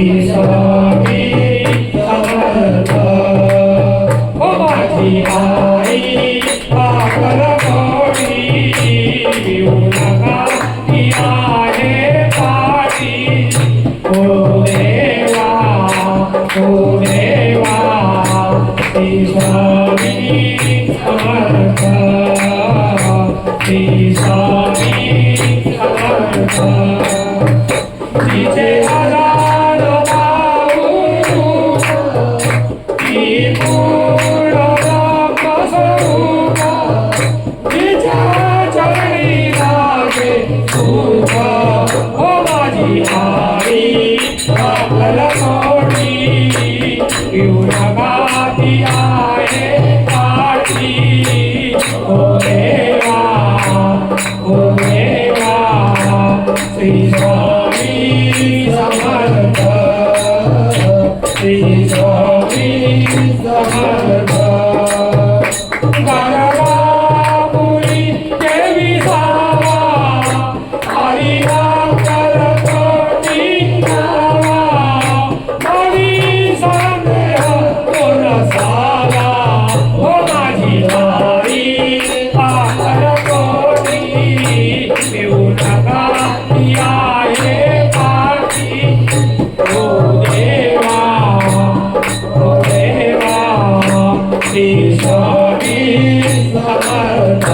श्री स्वामी समर्थ हो माझी आई पाकर कोणी येऊ नका ती आहे पाठी ओ देवा श्री स्वामी समर्थ श्री स्वामी समर्थ तिचे आधार पाहून ती पूर्ण ब्रह्मस्वरूप तिच्या चरणी लागे सुख हो माझी आई पाकर कोणी येऊ नका ती आहे पाठी ओ देवा श्री स्वामी समर्थ श्री स्वामी समर्थ गरबापुरी देवी सावा हरिया करतोटी नावा मनी संदेह कोणसाला हो माझी आई पाकर कोणी येऊ नका ती आहे पाठी ओ देवा श्री स्वामी समर्थ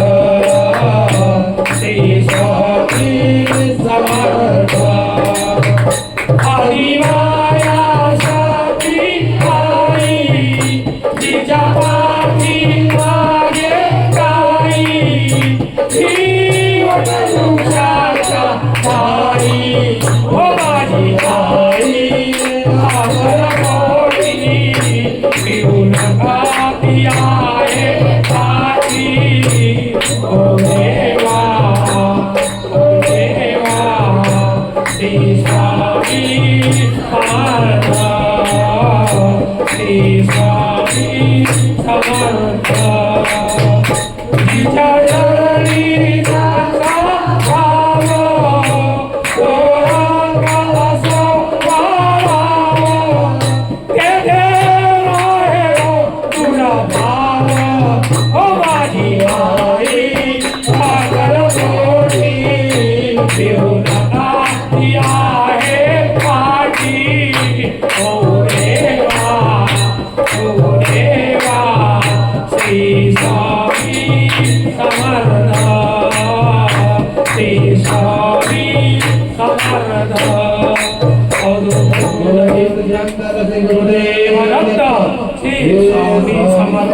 श्री स्वामी समर्थ आदिमाया शक्ती आई तिच्या पाठी मागे काही वटवृक्षाच्या आई हो माझी आई पाकर कोणी येऊ नका ती आहे पाठी ओ देवा श्री स्वामी समर्थ श्री स्वामी समर्थ तिच्या चरणी त्यांचा भाव ओळखावा सोपावाव तेथे राहे तुला भाव हो माझी आई पाकर कोणी येऊ नका ती आहे पाठी ओ देवा श्री स्वामी समर्थ श्री स्वामी समर्थ गुरुदेव दत्त श्री स्वामी समर्थ